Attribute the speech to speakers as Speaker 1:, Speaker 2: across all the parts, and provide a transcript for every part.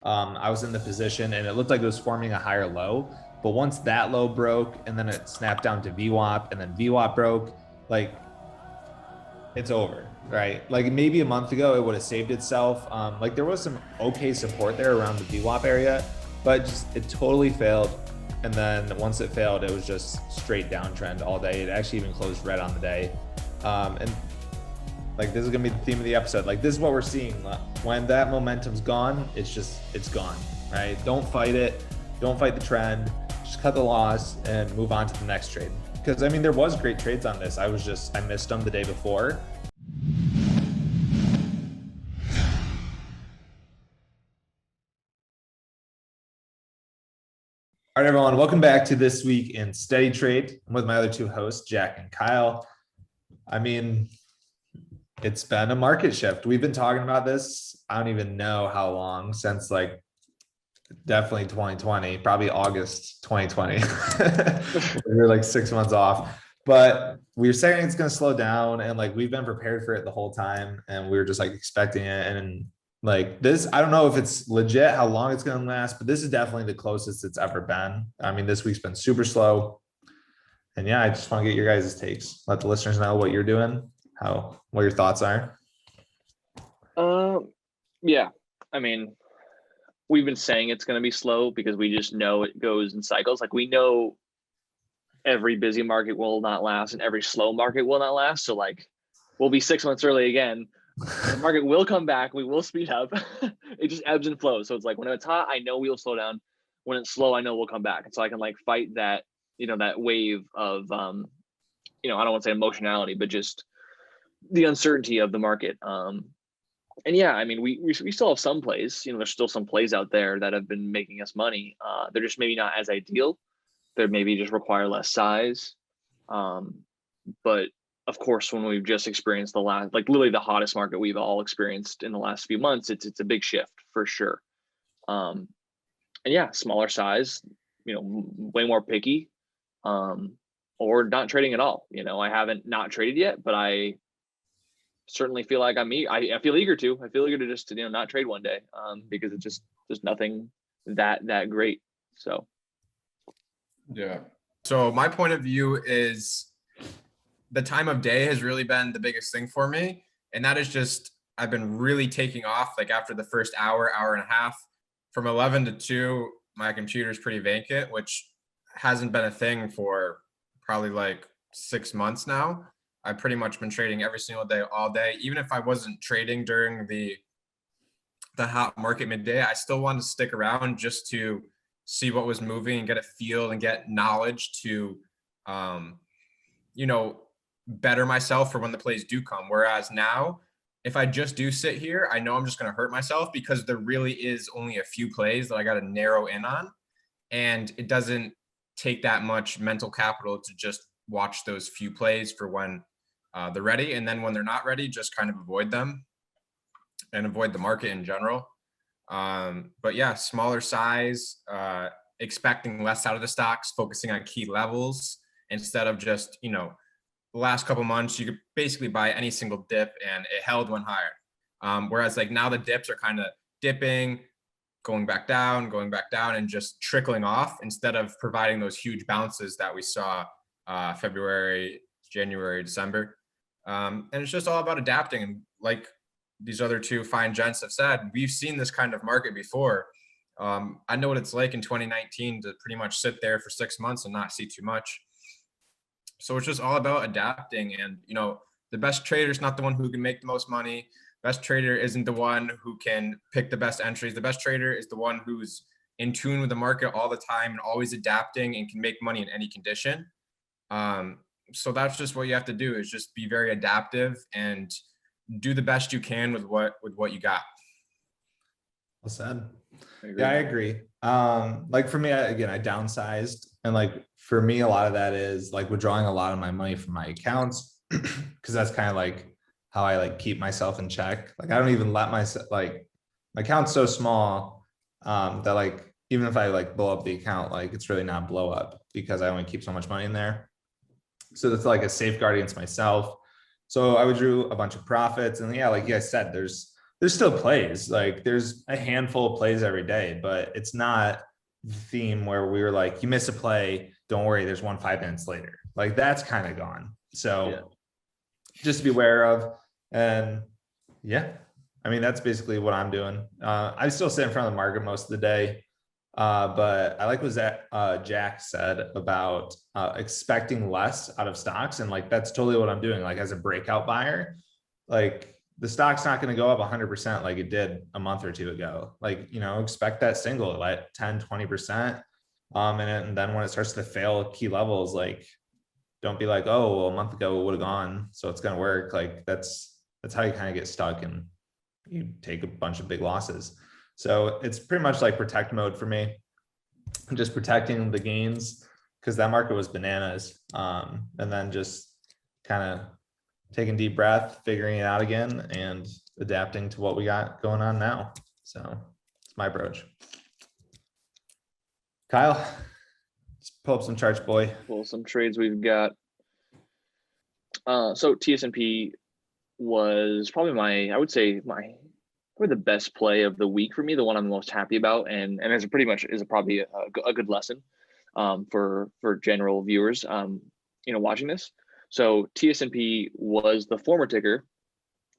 Speaker 1: I was in the position and it looked like it was forming a higher low. But once that low broke and then it snapped down to VWAP and then VWAP broke, like it's over, right? Like maybe a month ago, it would have saved itself. Like there was some okay support there around the VWAP area, but just it totally failed. And then once it failed, it was just straight downtrend all day. It actually even closed red on the day. And like this is gonna be the theme of the episode. Like this is what we're seeing. When that momentum's gone, it's gone, right? Don't fight it. Don't fight the trend. Just cut the loss and move on to the next trade. Because I mean, there was great trades on this. I missed them the day before. All right, everyone, welcome back to This Week in Steady Trade. I'm with my other two hosts, Jack and Kyle. I mean, it's been a market shift. We've been talking about this, I don't even know how long, since like definitely 2020, probably August 2020. We're like 6 months off, but we were saying it's going to slow down, and like we've been prepared for it the whole time, and we were just like expecting it. And like this, I don't know if it's legit how long it's going to last, but this is definitely the closest it's ever been. I mean, this week's been super slow, and yeah, I just want to get your guys' takes. Let the listeners know what you're doing, what your thoughts are.
Speaker 2: Yeah, I mean, we've been saying it's going to be slow because we just know it goes in cycles. Like we know every busy market will not last and every slow market will not last. So like we'll be 6 months early again. The market will come back. We will speed up. It just ebbs and flows. So it's like when it's hot, I know we'll slow down. When it's slow, I know we'll come back. And so I can like fight that, that wave of, I don't want to say emotionality, but just the uncertainty of the market. And yeah, I mean, we still have some plays. There's still some plays out there that have been making us money. They're just maybe not as ideal. They maybe just require less size. But of course, when we've just experienced the last, like literally the hottest market we've all experienced in the last few months, it's a big shift for sure. And yeah, smaller size, way more picky, or not trading at all. I haven't not traded yet, but I certainly feel like I feel eager to. I feel eager to just not trade one day, because it's just there's nothing that great. So
Speaker 3: yeah. So my point of view is the time of day has really been the biggest thing for me, and that is just I've been really taking off. Like after the first hour and a half, from 11 to 2, my computer's pretty vacant, which hasn't been a thing for probably like 6 months now. I've pretty much been trading every single day, all day. Even if I wasn't trading during the hot market midday, I still wanted to stick around just to see what was moving and get a feel and get knowledge to, better myself for when the plays do come. Whereas now, if I just do sit here, I know I'm just going to hurt myself because there really is only a few plays that I got to narrow in on. And it doesn't take that much mental capital to just watch those few plays for when they're ready. And then when they're not ready, just kind of avoid them and avoid the market in general. But yeah, smaller size, expecting less out of the stocks, focusing on key levels instead of just, the last couple months, you could basically buy any single dip and it held one higher. Whereas like now the dips are kind of dipping, going back down, and just trickling off instead of providing those huge bounces that we saw February, January, December. And it's just all about adapting. And like these other two fine gents have said, we've seen this kind of market before. I know what it's like in 2019 to pretty much sit there for 6 months and not see too much. So it's just all about adapting. And, the best trader is not the one who can make the most money. Best trader isn't the one who can pick the best entries. The best trader is the one who's in tune with the market all the time and always adapting and can make money in any condition. So that's just what you have to do, is just be very adaptive and do the best you can with what you got.
Speaker 1: Well said. Yeah, I agree. Like for me, I downsized, and like for me, a lot of that is like withdrawing a lot of my money from my accounts because that's kind of like how I like keep myself in check. Like I don't even let myself, like my account's so small that like even if I like blow up the account, like it's really not blow up because I only keep so much money in there. So that's like a safeguard against myself. So I withdrew a bunch of profits, and yeah, like you guys said, there's there's still plays. Like there's a handful of plays every day, but it's not the theme where we were like, you miss a play, don't worry, there's one 5 minutes later. Like that's kind of gone. So just to be aware of. And yeah, I mean, that's basically what I'm doing. I still sit in front of the market most of the day. But I like what Jack said about expecting less out of stocks. And like, that's totally what I'm doing. Like as a breakout buyer, like the stock's not going to go up 100% like it did a month or two ago. Like, you know, expect that single at like 10, 20%. And then when it starts to fail key levels, like, don't be like, oh, well, a month ago it would have gone, so it's going to work. Like that's how you kind of get stuck and you take a bunch of big losses. So it's pretty much like protect mode for me. I'm just protecting the gains because that market was bananas. And then just kind of taking deep breath, figuring it out again, and adapting to what we got going on now. So it's my approach. Kyle, let's pull up some charts, boy.
Speaker 2: Well, some trades we've got. So TSNP was probably I would say probably the best play of the week for me, the one I'm the most happy about, and as it pretty much is probably a good lesson for general viewers, you know, watching this. So TSNP was the former ticker.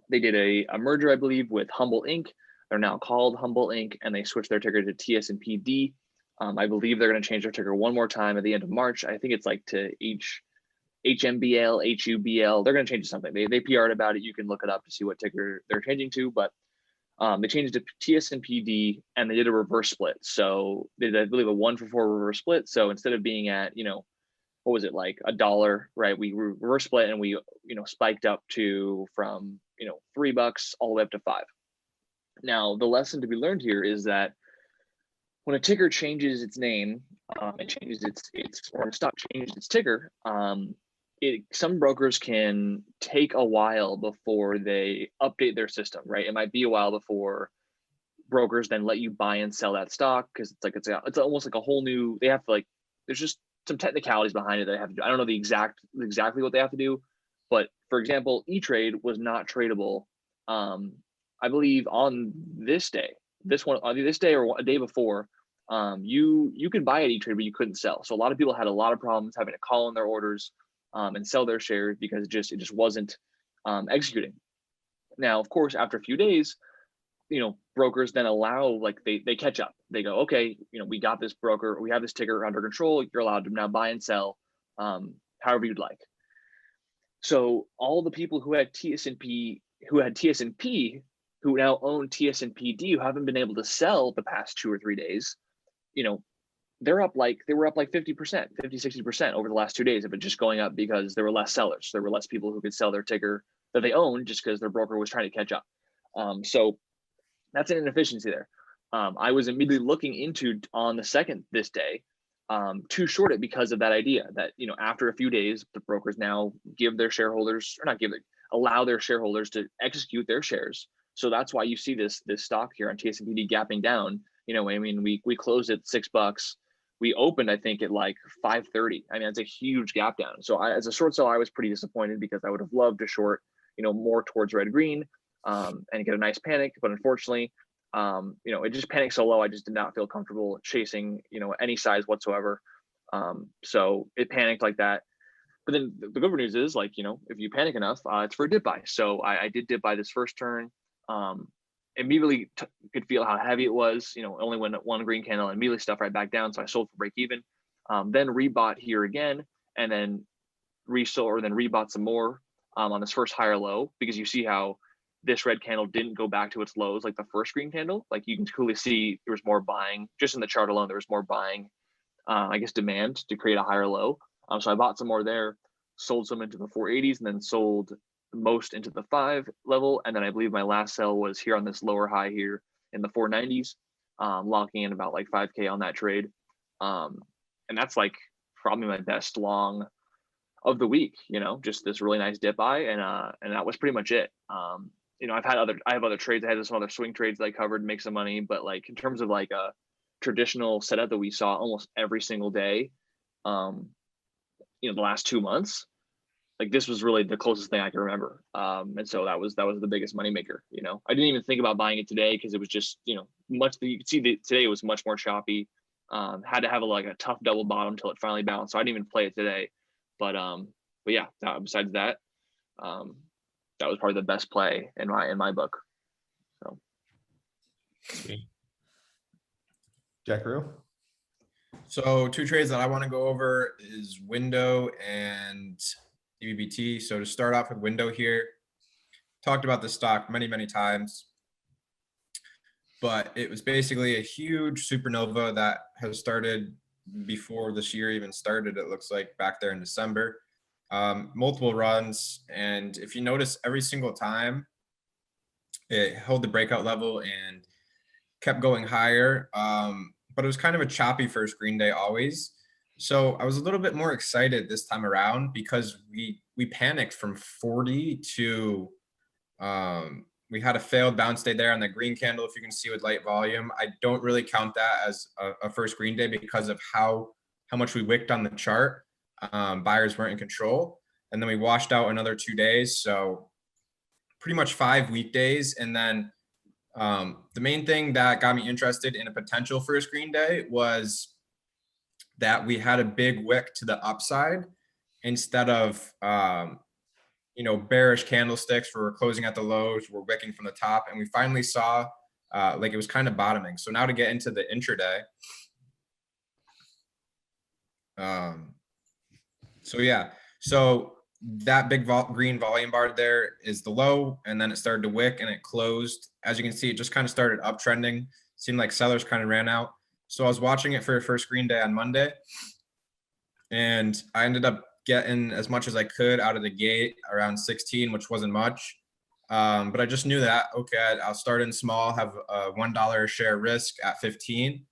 Speaker 2: They did a merger, I believe, with Humble Inc. They're now called Humble Inc. and they switched their ticker to TSNPD. I believe they're going to change their ticker one more time at the end of March. I think it's like to HMBL, HUBL. They're going to change to something. They PR'd about it. You can look it up to see what ticker they're changing to, but they changed it to TSNPD and they did a reverse split. So they did, I believe, a 1-for-4 reverse split. So instead of being at, you know, what was it, like $1, right? We reverse split and we, you know, spiked up to from, you know, $3 all the way up to $5. Now, the lesson to be learned here is that when a ticker changes its name, it changes or a stock changes its ticker, some brokers can take a while before they update their system, right? It might be a while before brokers then let you buy and sell that stock because it's almost like a whole new. They have to like. There's just some technicalities behind it that I have to do. I don't know exactly what they have to do, but for example, E-Trade was not tradable. I believe on this day, this day or a day before, you could buy at E-Trade, but you couldn't sell. So a lot of people had a lot of problems having to call in their orders and sell their shares because it just wasn't executing. Now, of course, after a few days, you know, brokers then allow, like they catch up. They go, okay, you know, we got this broker, we have this ticker under control. You're allowed to now buy and sell however you'd like. So all the people who had TSNP, who now own TSNPD, who haven't been able to sell the past 2 or 3 days, you know, they were up like 50%, 50-60% over the last 2 days of it just going up because there were less sellers. There were less people who could sell their ticker that they owned just because their broker was trying to catch up. So that's an inefficiency there. I was immediately looking into on the 2nd this day to short it because of that idea that, you know, after a few days, the brokers now give their shareholders, or not give it, allow their shareholders to execute their shares. So that's why you see this stock here on TSNPD gapping down. You know, I mean, we closed at $6. We opened, I think, at like 5:30. I mean, it's a huge gap down. So as a short seller, I was pretty disappointed because I would have loved to short, you know, more towards red green and get a nice panic. But unfortunately, you know, it just panicked so low. I just did not feel comfortable chasing, you know, any size whatsoever. So it panicked like that. But then the good news is, like, you know, if you panic enough, it's for a dip buy. So I did dip buy this first turn. Immediately could feel how heavy it was. You know, only went at one green candle and immediately stuff right back down. So I sold for break even. Then rebought here again, and then resold or then rebought some more on this first higher low, because you see how this red candle didn't go back to its lows like the first green candle. Like you can clearly see there was more buying just in the chart alone. There was more buying, I guess, demand to create a higher low. So I bought some more there, sold some into the 480s, and then sold most into the 5 level. And then I believe my last sell was here on this lower high here in the 490s, locking in about like 5K on that trade. And that's like probably my best long of the week, you know, just this really nice dip buy. And that was pretty much it. You know, I have other trades. I had some other swing trades that I covered, make some money, but like in terms of like a traditional setup that we saw almost every single day, you know, the last 2 months, like this was really the closest thing I can remember. And so that was the biggest moneymaker. You know, I didn't even think about buying it today because it was just, you know, you could see that today it was much more choppy. Had to have like a tough double bottom till it finally bounced. So I didn't even play it today. But yeah, besides that, that was probably the best play in my book. So
Speaker 1: Sweet. Jackaroo?
Speaker 3: So 2 trades that I want to go over is window and EBBT. So to start off with window here, talked about this stock many, many times, but it was basically a huge supernova that has started before this year even started. It looks like back there in December, multiple runs. And if you notice, every single time it held the breakout level and kept going higher. But it was kind of a choppy first green day always. So I was a little bit more excited this time around because we panicked from 40 to we had a failed bounce day there on the green candle. If you can see with light volume, I don't really count that as a first green day because of how much we wicked on the chart. Buyers weren't in control, and then we washed out another 2 days. So pretty much 5 weekdays. And then the main thing that got me interested in a potential first green day was that we had a big wick to the upside instead of, you know, bearish candlesticks where we're closing at the lows, we're wicking from the top. And we finally saw like it was kind of bottoming. So now to get into the intraday. So yeah, so that big green volume bar there is the low, and then it started to wick and it closed. As you can see, it just kind of started uptrending. Seemed like sellers kind of ran out. So I was watching it for a first green day on Monday, and I ended up getting as much as I could out of the gate around 16, which wasn't much. But I just knew that, okay, I'll start in small, have a $1 a share risk at 15.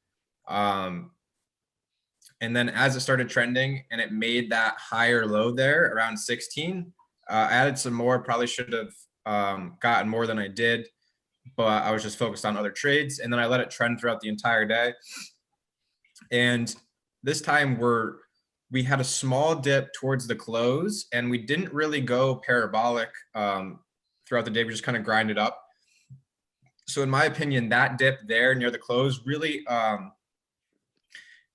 Speaker 3: And then as it started trending and it made that higher low there around 16, added some more, probably should have gotten more than I did, but I was just focused on other trades. And then I let it trend throughout the entire day. And this time we had a small dip towards the close, and we didn't really go parabolic throughout the day. We just kind of grinded up. So in my opinion, that dip there near the close really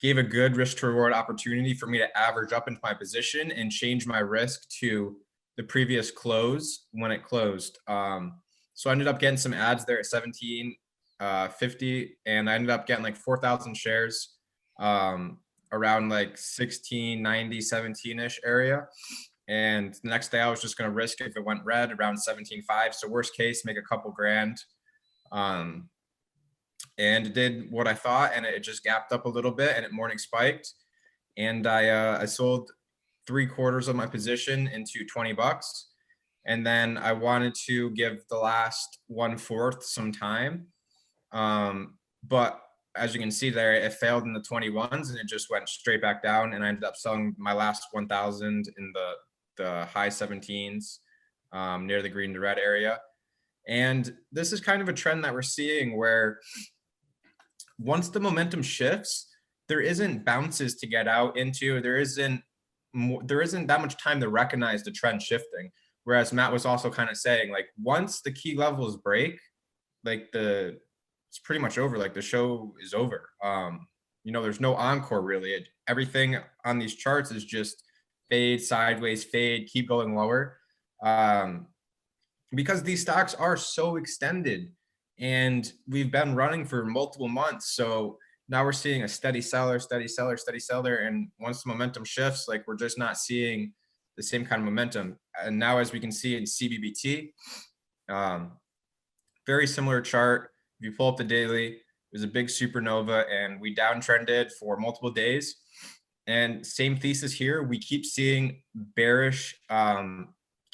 Speaker 3: gave a good risk to reward opportunity for me to average up into my position and change my risk to the previous close when it closed. So I ended up getting some ads there at 17.50, and I ended up getting like 4,000 shares around like 16.90, 17-ish area. And the next day I was just going to risk if it went red around 17.5. So worst case, make a couple grand. And it did what I thought, and it just gapped up a little bit, and it morning spiked. And I sold 3/4 of my position into $20. And then I wanted to give the last 1/4 some time. But as you can see there, it failed in the 21s and it just went straight back down. And I ended up selling my last 1,000 in the high 17s near the green to red area. And this is kind of a trend that we're seeing where once the momentum shifts, there isn't bounces to get out into. There isn't that much time to recognize the trend shifting. Whereas Matt was also kind of saying, like, once the key levels break, like it's pretty much over. Like the show is over. You know, there's no encore really. Everything on these charts is just fade, sideways, fade, keep going lower. Because these stocks are so extended and we've been running for multiple months. So now we're seeing a steady seller, steady seller, steady seller. And once the momentum shifts, like we're just not seeing the same kind of momentum. And now, as we can see in CBBT, very similar chart. If you pull up the daily, it was a big supernova and we downtrended for multiple days. And same thesis here. We keep seeing bearish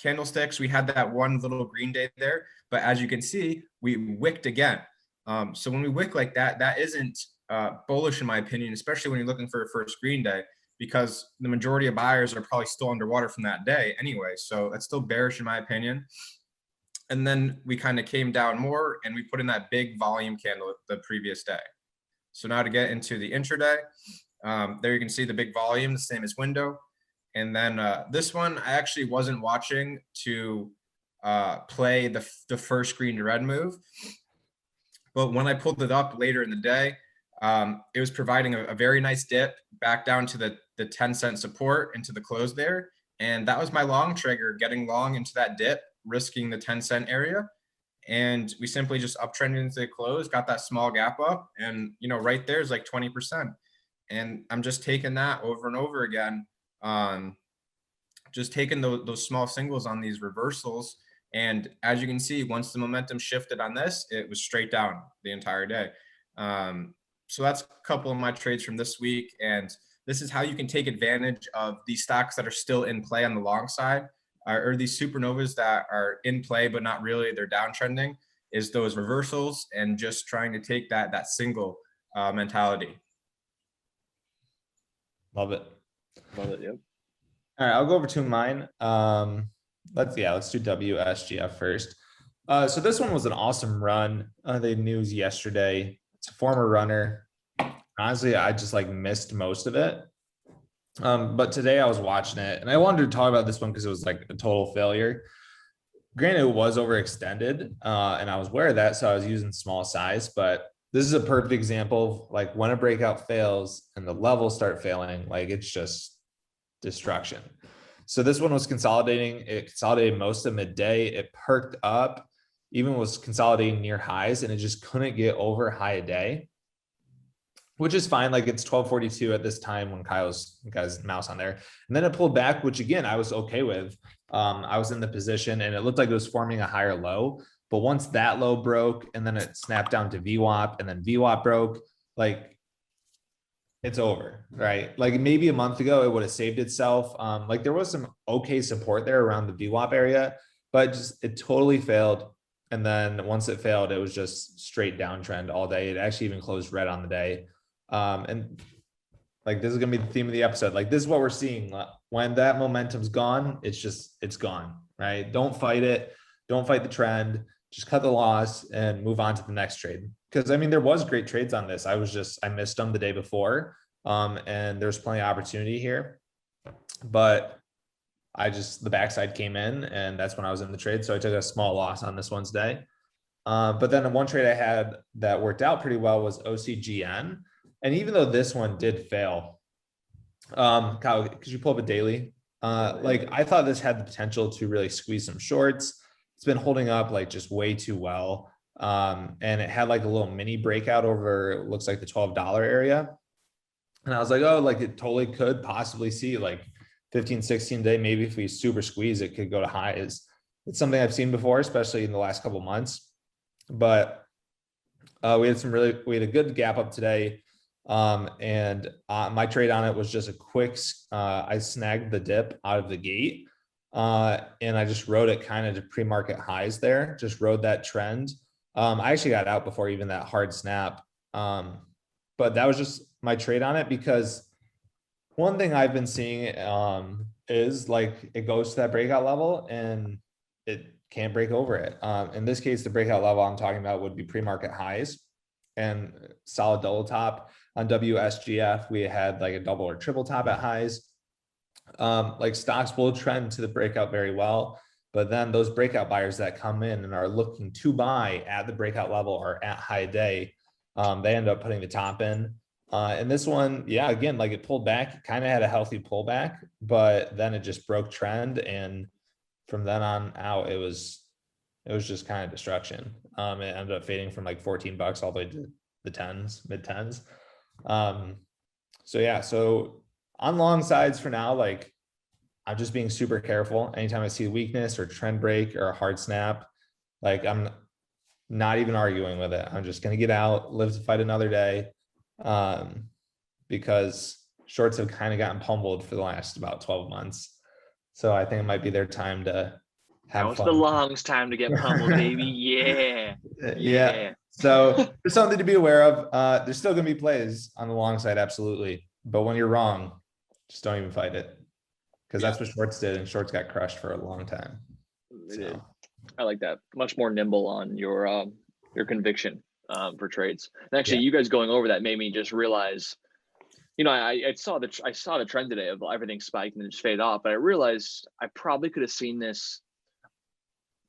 Speaker 3: candlesticks. We had that one little green day there, but as you can see, we wicked again. So when we wick like that, that isn't bullish in my opinion, especially when you're looking for a first green day, because the majority of buyers are probably still underwater from that day anyway. So that's still bearish in my opinion. And then we kind of came down more and we put in that big volume candle the previous day. So now to get into the intraday, there you can see the big volume, the same as window. And then this one, I actually wasn't watching to play the first green to red move. But when I pulled it up later in the day, it was providing a very nice dip back down to the 10-cent support into the close there. And that was my long trigger, getting long into that dip, risking the 10-cent area. And we simply just uptrended into the close, got that small gap up, and right there is like 20%. And I'm just taking that over and over again. Just taking those small singles on these reversals. And as you can see, once the momentum shifted on this, it was straight down the entire day. So that's a couple of my trades from this week. And this is how you can take advantage of these stocks that are still in play on the long side, or these supernovas that are in play, but not really, they're downtrending, is those reversals and just trying to take that single mentality.
Speaker 1: Love it.
Speaker 2: Love it. Yep.
Speaker 1: All right, I'll go over to mine. Let's do WSGF first. So this one was an awesome run. They news yesterday. It's a former runner. Honestly, I just missed most of it. But today I was watching it and I wanted to talk about this one because it was like a total failure. Granted, it was overextended, and I was aware of that, so I was using small size, but this is a perfect example of when a breakout fails and the levels start failing, it's just destruction. So this one was consolidating. It consolidated most of midday. It perked up, even was consolidating near highs, and it just couldn't get over high a day, which is fine. It's 12:42 at this time when Kyle's got his mouse on there. And then it pulled back, which again, I was okay with. I was in the position and it looked like it was forming a higher low. But once that low broke and then it snapped down to VWAP and then VWAP broke, it's over, right? Maybe a month ago, it would have saved itself. There was some okay support there around the VWAP area, but it totally failed. And then once it failed, it was just straight downtrend all day. It actually even closed red on the day. And this is going to be the theme of the episode. This is what we're seeing when that momentum's gone. It's gone, right? Don't fight it. Don't fight the trend. Just cut the loss and move on to the next trade. Because there was great trades on this. I missed them the day before. And there's plenty of opportunity here, but the backside came in and that's when I was in the trade. So I took a small loss on this one's day. But then one trade I had that worked out pretty well was OCGN. And even though this one did fail, Kyle, could you pull up a daily? I thought this had the potential to really squeeze some shorts. It's been holding up just way too well. And it had a little mini breakout over, it looks like the $12 area. And I was like, oh, it totally could possibly see 15, 16 day. Maybe if we super squeeze, it could go to highs. It's something I've seen before, especially in the last couple of months. But we had a good gap up today. And my trade on it was just a quick, I snagged the dip out of the gate. And I just rode it kind of to pre-market highs there, just rode that trend. I actually got out before even that hard snap. But that was just my trade on it, because one thing I've been seeing is it goes to that breakout level and it can't break over it. In this case, the breakout level I'm talking about would be pre-market highs and solid double top. On WSGF, we had a double or triple top at highs. Stocks will trend to the breakout very well, but then those breakout buyers that come in and are looking to buy at the breakout level or at high day, they end up putting the top in. And this one, yeah, again, it pulled back, kind of had a healthy pullback, but then it just broke trend. And from then on out, it was just kind of destruction. It ended up fading from $14 all the way to the tens, mid tens. So on long sides for now, I'm just being super careful. Anytime I see weakness or trend break or a hard snap, I'm not even arguing with it. I'm just going to get out, live to fight another day. Because shorts have kind of gotten pummeled for the last about 12 months. So I think it might be their time to have
Speaker 2: now it's
Speaker 1: fun.
Speaker 2: the longs time to get pummeled, baby. Yeah.
Speaker 1: Yeah. So there's something to be aware of. There's still going to be plays on the long side. Absolutely. But when you're wrong, just don't even fight it. Because that's what shorts did. And shorts got crushed for a long time. So.
Speaker 2: I like that. Much more nimble on your conviction for trades. And actually, you guys going over that made me just realize I saw the trend today of everything spiked and then just fade off, but I realized I probably could have seen this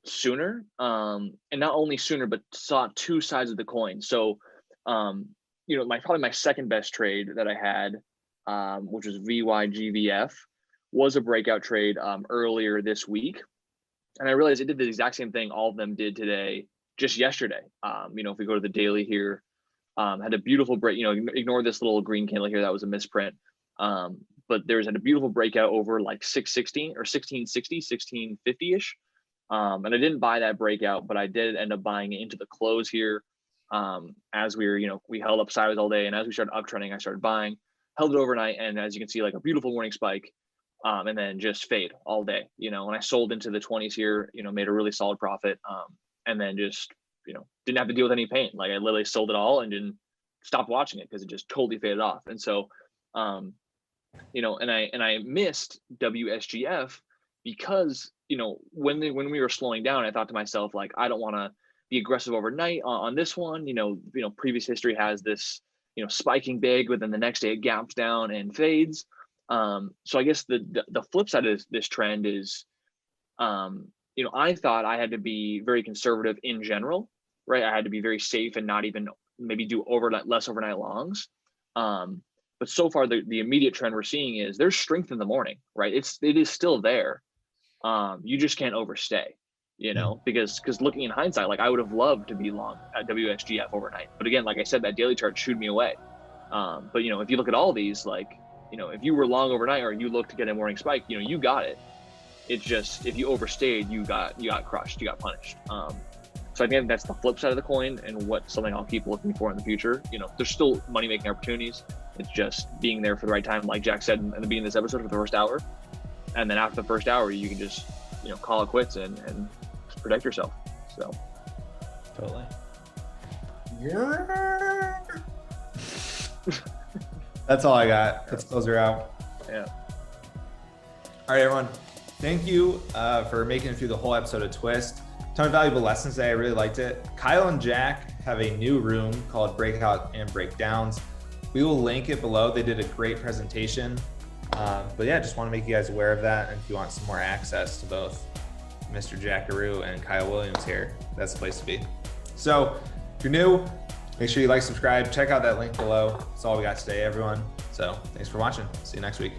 Speaker 2: sooner, and not only sooner, but saw two sides of the coin. So, probably my second best trade that I had, which was VYGVF, was a breakout trade earlier this week, and I realized it did the exact same thing all of them did today, just yesterday. If we go to the daily here, had a beautiful break. Ignore this little green candle here, that was a misprint. But there's had a beautiful breakout over like 616 or 1660, 1650 ish. And I didn't buy that breakout, but I did end up buying it into the close here. As we were, we held up sideways all day, and as we started uptrending, I started buying, held it overnight, and as you can see, like a beautiful morning spike, and then just fade all day. And I sold into the 20s here, made a really solid profit, and then just didn't have to deal with any pain. Like I literally sold it all and didn't stop watching it because it just totally faded off. And so, and I missed WSGF because when we were slowing down, I thought to myself, like, I don't want to be aggressive overnight on this one. Previous history has this spiking big, but then the next day it gaps down and fades. So I guess the flip side of this trend is, I thought I had to be very conservative in general, right? I had to be very safe and not even maybe do less overnight longs. But so far, the immediate trend we're seeing is there's strength in the morning, right? It is still there. You just can't overstay, because looking in hindsight, like I would have loved to be long at WSGF overnight. But again, like I said, that daily chart shooed me away. But if you look at all these, like, if you were long overnight or you looked to get a morning spike, you got it. It's just, if you overstayed, you got crushed, you got punished. So I think that's the flip side of the coin, and something I'll keep looking for in the future. There's still money making opportunities. It's just being there for the right time, like Jack said in the beginning of this episode, for the first hour. And then after the first hour, you can just, call it quits and protect yourself. So.
Speaker 1: Totally.
Speaker 3: Yeah.
Speaker 1: That's all I got. Let's close her out.
Speaker 2: Yeah.
Speaker 1: All right, everyone. Thank you for making it through the whole episode of Twist. Ton of valuable lessons today. I really liked it. Kyle and Jack have a new room called Breakout and Breakdowns. We will link it below. They did a great presentation. But yeah, just want to make you guys aware of that. And if you want some more access to both Mr. Jackaroo and Kyle Williams here, that's the place to be. So if you're new, make sure you like, subscribe, check out that link below. That's all we got today, everyone. So thanks for watching. See you next week.